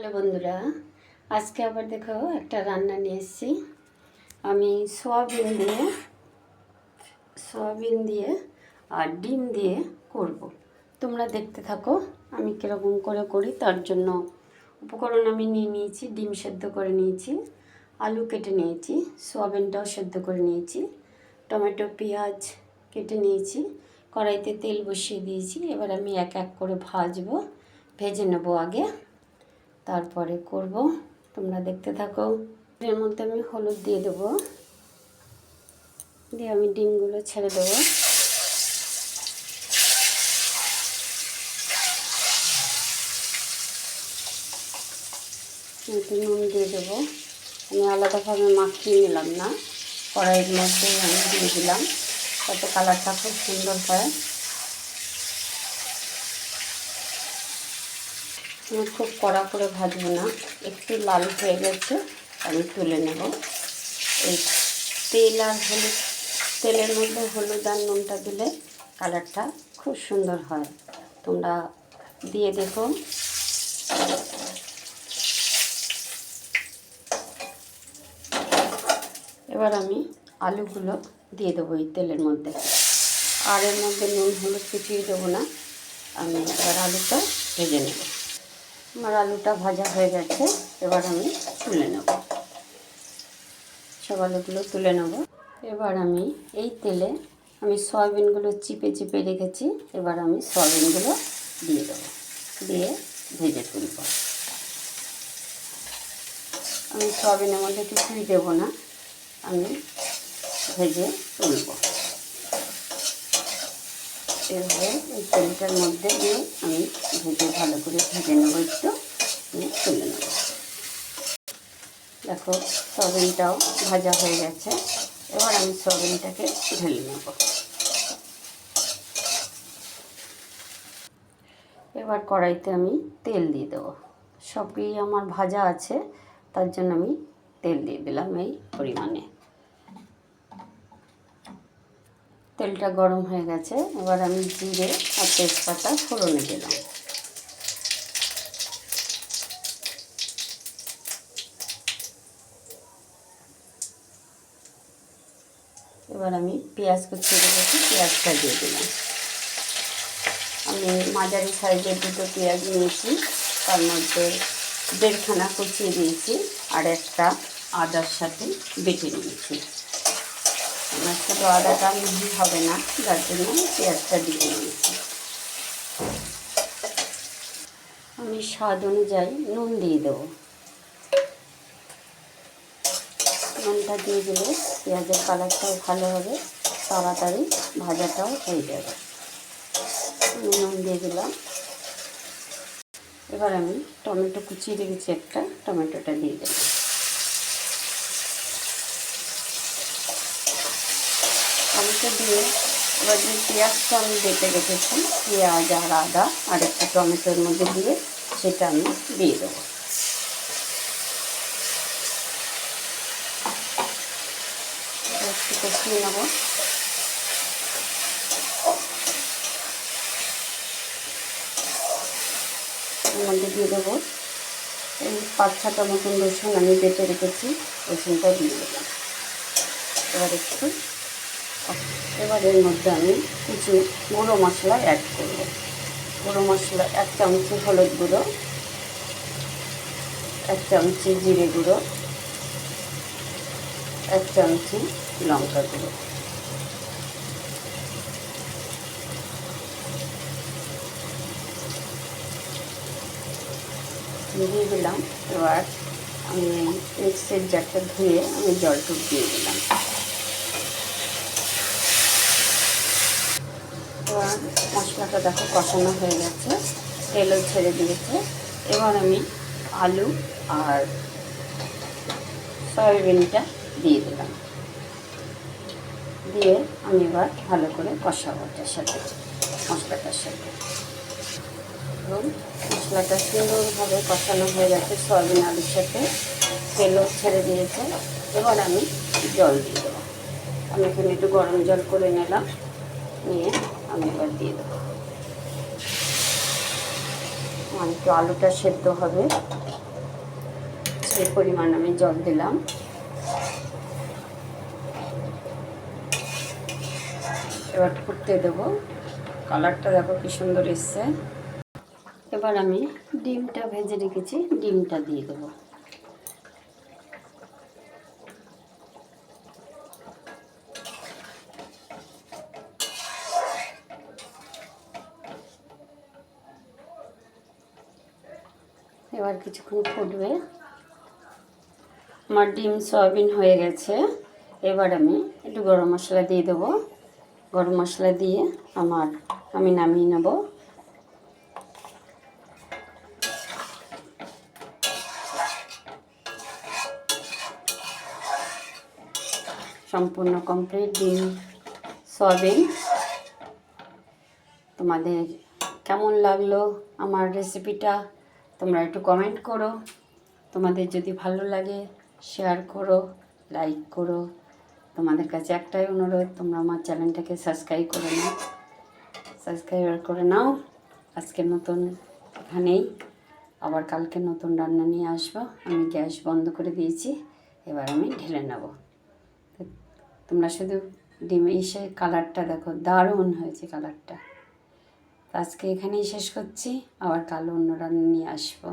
Hello বন্ধুরা, আজকে আবার দেখো একটা রান্না নিয়ে এসেছি। আমি সোয়াবিন দিয়ে আর ডিম দিয়ে করব। তোমরা দেখতে থাকো আমি কীরকম করে করি। তার জন্য উপকরণ আমি নিয়ে নিয়েছি, ডিম সেদ্ধ করে নিয়েছি, আলু কেটে নিয়েছি, সোয়াবিনটাও সেদ্ধ করে নিয়েছি, টমেটো পেঁয়াজ কেটে নিয়েছি, কড়াইতে তেল বসিয়ে দিয়েছি। এবার আমি এক এক করে ভেজে নেব আগে, তারপরে করব। তোমরা দেখতে থাকো। এর মধ্যে আমি হলুদ দিয়ে দেবো, দিয়ে আমি ডিমগুলো ছেড়ে দেবো। একটু নুন দিয়ে দেবো। আমি আলাদাভাবে মাখিয়ে নিলাম না, কড়াইয়ের মধ্যেই আমি দিয়ে দিলাম, তাতে কালারটা খুব সুন্দর হয়। আমি খুব কড়া করে ভাজবো না, একটু লাল হয়ে গেছে আমি তুলে নেব। এই তেলের মধ্যে হলুদ আর নুনটা দিলে কালারটা খুব সুন্দর হয়। তোমরা দিয়ে দেখো। এবার আমি আলুগুলো দিয়ে দেবো এই তেলের মধ্যে, আর এর মধ্যে নুন হলুদ কিছুই দেবো না। আমি এবার আলুটা ভেজে নেব। আমার আলুটা ভাজা হয়ে গেছে, এবার আমি তুলে নেব। সব আলুগুলো তুলে নেব। এবার আমি এই তেলে সয়াবিনগুলো চিপে চিপে রেখেছি। এবার আমি সয়াবিনগুলো দিয়ে দেবো, দিয়ে ভেজে তুলব। আমি সয়াবিনের মধ্যে কিছুই দেবো না, আমি ভেজে তুলব। এভাবে এই তেলটার মধ্যে দিয়ে আমি ভালো করে ভেজে নেবো, একটু তুলে নেব। দেখো সয়াবিনটাও ভাজা হয়ে গেছে। এবার আমি সয়াবিনটাকে ঢেলে নেব। এবার কড়াইতে আমি তেল দিয়ে দেবো। সবই আমার ভাজা আছে, তার জন্য আমি তেল দিয়ে দিলাম এই পরিমাণে। তেলটা গরম হয়ে গেছে, এবার আমি জিরে আর তেজপাতা ফোড়নে দিলাম। এবার আমি পেঁয়াজ কুচিয়ে রেখেছি, পেঁয়াজটা দিয়ে দিলাম। আমি মাঝারি সাইজের দুটো পেঁয়াজ নিয়েছি, তার মধ্যে দেড়খানা কুচিয়ে দিয়েছি, আর একটা আদার সাথে বেটে নিয়েছি। আমার শুধু আদাটা মিহি হবে না, যার জন্য পেঁয়াজটা দিয়ে নিয়েছি। আমি স্বাদ অনুযায়ী নুন দিয়ে দেবো। নুনটা দিয়ে দিলে পেঁয়াজের কালারটাও ভালো হবে, তাড়াতাড়ি ভাজাটাও হয়ে যাবে। আমি নুন দিয়ে দিলাম। এবার আমি টমেটো কুচিয়ে রেখেছি, একটা টমেটোটা দিয়ে দেবো। টমেটো দিয়ে এবার যে পেঁয়াজটা আমি বেটে রেখেছি, পেঁয়াজ আর আদা আর একটা টমেটোর মধ্যে দিয়ে সেটা আমি দিয়ে দেবো। একটু কষিয়ে নেব। এর মধ্যে দিয়ে দেবো এই 5-6টা মতন রসুন আমি বেটে রেখেছি, রসুনটা দিয়ে দেবো। এবার এর মধ্যে আমি কিছু গুঁড়ো মশলা অ্যাড করব। গুঁড়ো মশলা 1 চামচি হলুদ গুঁড়ো, 1 চামচি জিরে গুঁড়ো, 1 চামচি লঙ্কা গুঁড়ো। দিয়ে দিলাম। এবার আমি মিক্সির জারটা ধুয়ে আমি জলটুক দিয়ে দিলাম। এবার মশলাটা দেখো কষানো হয়ে গেছে, তেলও ছেড়ে দিয়েছে। এবার আমি আলু আর সয়াবিনটা দিয়ে দিলাম, দিয়ে আমি এবার ভালো করে কষাবো ওটার সাথে, মশলাটার সাথে। এবং মশলাটা সুন্দরভাবে কষানো হয়ে গেছে সয়াবিন আলুর সাথে, তেলও ছেড়ে দিয়েছে। এবার আমি জল দিয়ে দেবো। আমি এখানে একটু গরম জল করে নিলাম, নিয়ে আমি এবার দিয়ে দেবো। একটু আলুটা সেদ্ধ হবে, এই পরিমাণ আমি জল দিলাম। এবার ফুটতে দেবো। কালারটা দেখো কি সুন্দর এসছে। এবার আমি ডিমটা ভেজে রেখেছি, ডিমটা দিয়ে দেবো। এবার কিছুক্ষণ ফুটবে। আমার ডিম সয়াবিন হয়ে গেছে। এবার আমি একটু গরম মশলা দিয়ে দেবো। গরম মশলা দিয়ে আমি নামিয়ে নেব। সম্পূর্ণ কমপ্লিট ডিম সয়াবিন। তোমাদের কেমন লাগলো আমার রেসিপিটা তোমরা একটু কমেন্ট করো। তোমাদের যদি ভালো লাগে শেয়ার করো, লাইক করো। তোমাদের কাছে একটাই অনুরোধ, তোমরা আমার চ্যানেলটাকে সাবস্ক্রাইব করে নাও। আজকের মতন এখানেই, আবার কালকে নতুন রান্না নিয়ে আসবো। আমি গ্যাস বন্ধ করে দিয়েছি, এবার আমি ঢেলে নেব। তোমরা শুধু ডিম এসে কালারটা দেখো, দারুণ হয়েছে কালারটা। আজকে এখানেই শেষ করছি, আবার কাল অন্য রান্না নিয়ে আসবো।